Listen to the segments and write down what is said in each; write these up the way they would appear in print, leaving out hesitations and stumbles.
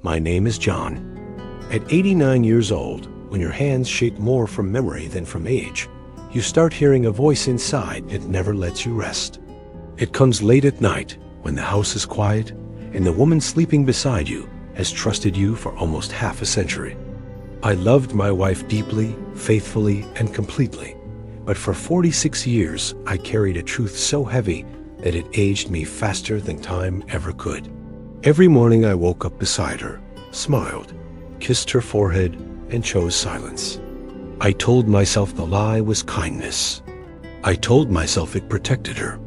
My name is John. At 89 years old, when your hands shake more from memory than from age, you start hearing a voice inside that never lets you rest. It comes late at night when the house is quiet and the woman sleeping beside you has trusted you for almost half a century. I loved my wife deeply, faithfully, and completely, but for 46 years I carried a truth so heavy that it aged me faster than time ever could. Every morning I woke up beside her, smiled, kissed her forehead, and chose silence. I told myself the lie was kindness. I told myself it protected her.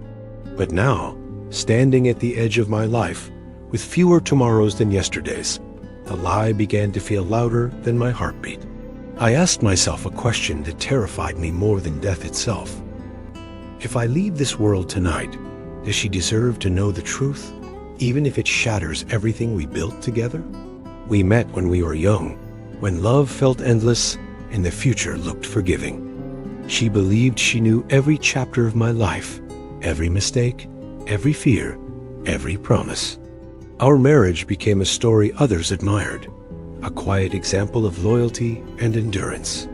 But now, standing at the edge of my life, with fewer tomorrows than yesterdays, the lie began to feel louder than my heartbeat. I asked myself a question that terrified me more than death itself. If I leave this world tonight, does she deserve to know the truth, even if it shatters everything we built together? We met when we were young, when love felt endless and the future looked forgiving. She believed she knew every chapter of my life, every mistake, every fear, every promise. Our marriage became a story others admired, a quiet example of loyalty and endurance.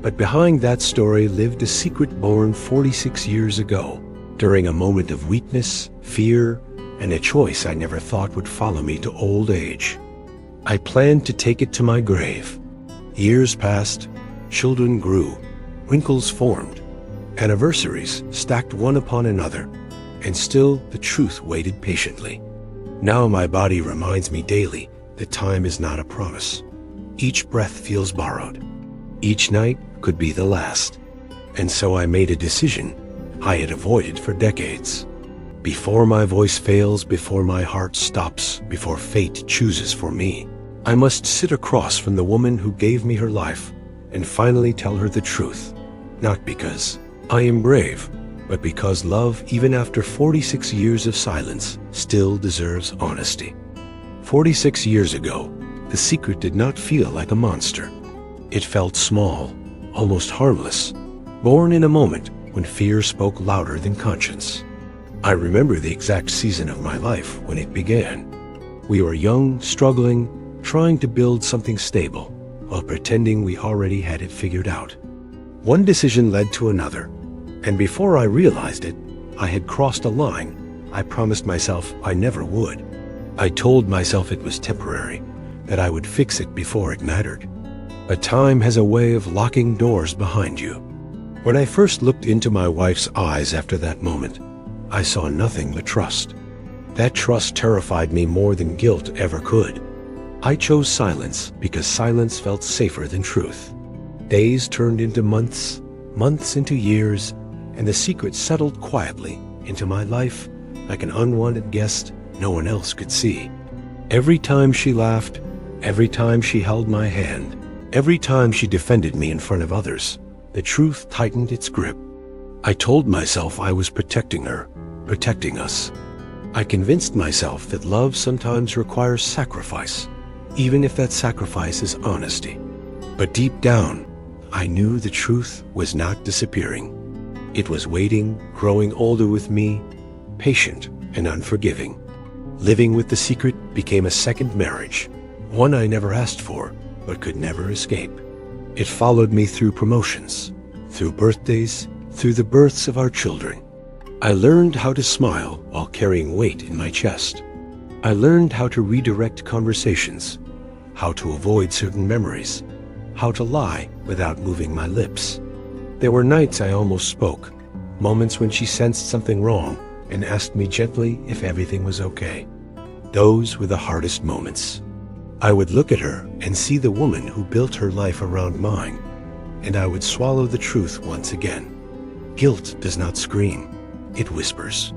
But behind that story lived a secret born 46 years ago, during a moment of weakness, fear, and a choice I never thought would follow me to old age. I planned to take it to my grave. Years passed, children grew, wrinkles formed, anniversaries stacked one upon another, and still the truth waited patiently. Now my body reminds me daily that time is not a promise. Each breath feels borrowed. Each night could be the last. And so I made a decision I had avoided for decades. Before my voice fails, before my heart stops, before fate chooses for me, I must sit across from the woman who gave me her life and finally tell her the truth. Not because I am brave, but because love, even after 46 years of silence, still deserves honesty. 46 years ago, the secret did not feel like a monster. It felt small, almost harmless, born in a moment when fear spoke louder than conscience. I remember the exact season of my life when it began. We were young, struggling, trying to build something stable, while pretending we already had it figured out. One decision led to another, and before I realized it, I had crossed a line I promised myself I never would. I told myself it was temporary, that I would fix it before it mattered. But time has a way of locking doors behind you. When I first looked into my wife's eyes after that moment, I saw nothing but trust. That trust terrified me more than guilt ever could. I chose silence because silence felt safer than truth. Days turned into months, months into years, and the secret settled quietly into my life like an unwanted guest no one else could see. Every time she laughed, every time she held my hand, every time she defended me in front of others, the truth tightened its grip. I told myself I was protecting her, protecting us. I convinced myself that love sometimes requires sacrifice, even if that sacrifice is honesty. But deep down, I knew the truth was not disappearing. It was waiting, growing older with me, patient and unforgiving. Living with the secret became a second marriage, one I never asked for, but could never escape. It followed me through promotions, through birthdays, through the births of our children. I learned how to smile while carrying weight in my chest. I learned how to redirect conversations, how to avoid certain memories, how to lie without moving my lips. There were nights I almost spoke, moments when she sensed something wrong and asked me gently if everything was okay. Those were the hardest moments. I would look at her and see the woman who built her life around mine, and I would swallow the truth once again. Guilt does not scream. It whispers.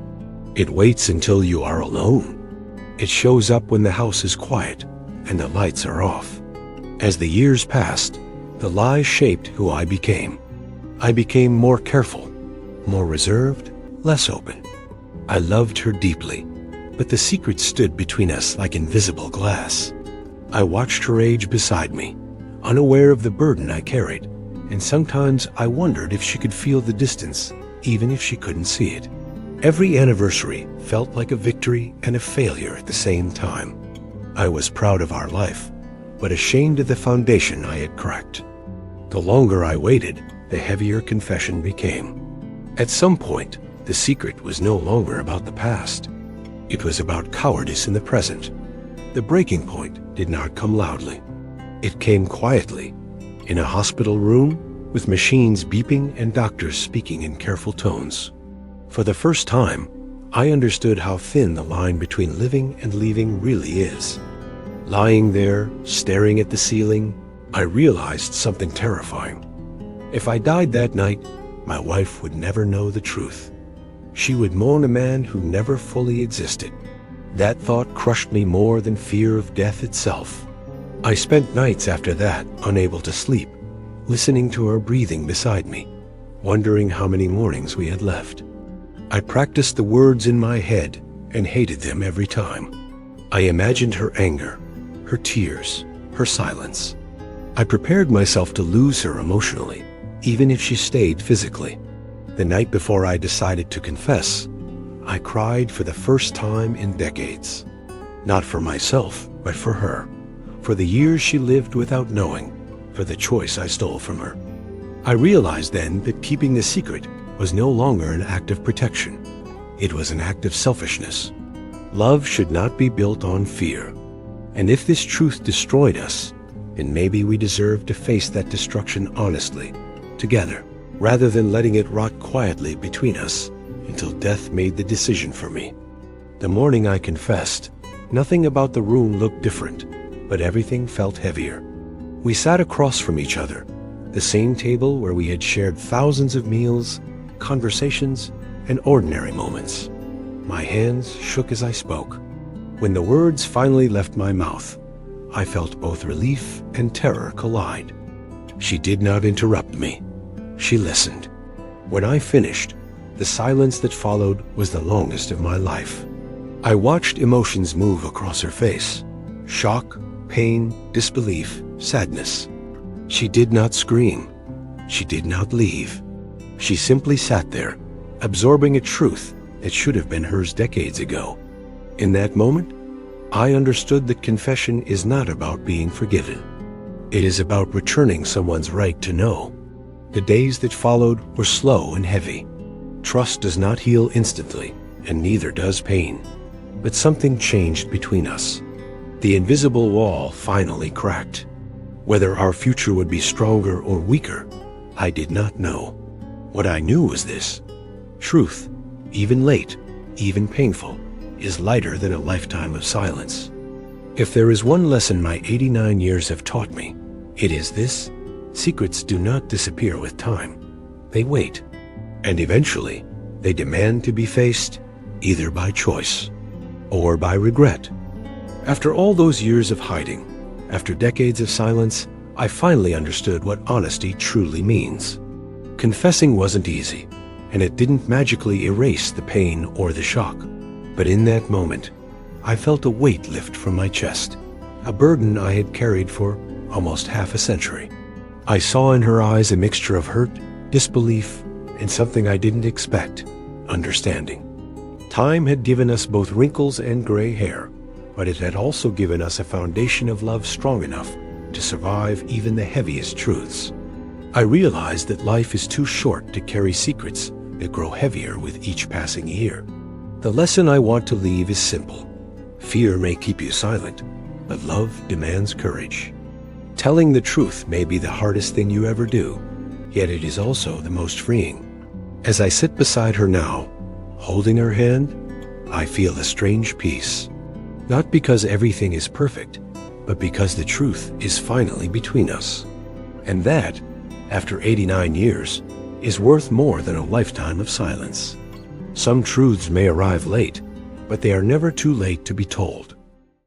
It waits until you are alone. It shows up when the house is quiet and the lights are off. As the years passed, the lie shaped who I became. I became more careful, more reserved, less open. I loved her deeply, but the secret stood between us like invisible glass. I watched her age beside me, unaware of the burden I carried, and sometimes I wondered if she could feel the distance, even if she couldn't see it. Every anniversary felt like a victory and a failure at the same time. I was proud of our life, but ashamed of the foundation I had cracked. The longer I waited, the heavier confession became. At some point, the secret was no longer about the past. It was about cowardice in the present. The breaking point did not come loudly. It came quietly, in a hospital room with machines beeping and doctors speaking in careful tones. For the first time, I understood how thin the line between living and leaving really is. Lying there, staring at the ceiling, I realized something terrifying. If I died that night, my wife would never know the truth. She would mourn a man who never fully existed. That thought crushed me more than fear of death itself. I spent nights after that unable to sleep, listening to her breathing beside me, wondering how many mornings we had left. I practiced the words in my head and hated them every time. I imagined her anger, her tears, her silence. I prepared myself to lose her emotionally, even if she stayed physically. The night before I decided to confess, I cried for the first time in decades. Not for myself, but for her. For the years she lived without knowing, for the choice I stole from her. I realized then that keeping the secret was no longer an act of protection. It was an act of selfishness. Love should not be built on fear. And if this truth destroyed us, then maybe we deserve to face that destruction honestly, together, rather than letting it rot quietly between us until death made the decision for me. The morning I confessed, nothing about the room looked different, but everything felt heavier. We sat across from each other, the same table where we had shared thousands of meals, conversations, and ordinary moments. My hands shook as I spoke. When the words finally left my mouth, I felt both relief and terror collide. She did not interrupt me. She listened. When I finished, the silence that followed was the longest of my life. I watched emotions move across her face. Shock, pain, disbelief, sadness. She did not scream. She did not leave. She simply sat there, absorbing a truth that should have been hers decades ago. In that moment, I understood that confession is not about being forgiven. It is about returning someone's right to know. The days that followed were slow and heavy. Trust does not heal instantly, and neither does pain. But something changed between us. The invisible wall finally cracked. Whether our future would be stronger or weaker, I did not know. What I knew was this: truth, even late, even painful, is lighter than a lifetime of silence. If there is one lesson my 89 years have taught me, it is this: secrets do not disappear with time. They wait, and eventually they demand to be faced, either by choice or by regret. After all those years of hiding, after decades of silence, I finally understood what honesty truly means. Confessing wasn't easy, and it didn't magically erase the pain or the shock. But in that moment, I felt a weight lift from my chest, a burden I had carried for almost half a century. I saw in her eyes a mixture of hurt, disbelief, and something I didn't expect: understanding. Time had given us both wrinkles and gray hair, but it had also given us a foundation of love strong enough to survive even the heaviest truths. I realized that life is too short to carry secrets that grow heavier with each passing year. The lesson I want to leave is simple. Fear may keep you silent, but love demands courage. Telling the truth may be the hardest thing you ever do, yet it is also the most freeing. As I sit beside her now, holding her hand, I feel a strange peace. Not because everything is perfect, but because the truth is finally between us. And that, after 89 years, is worth more than a lifetime of silence. Some truths may arrive late, but they are never too late to be told.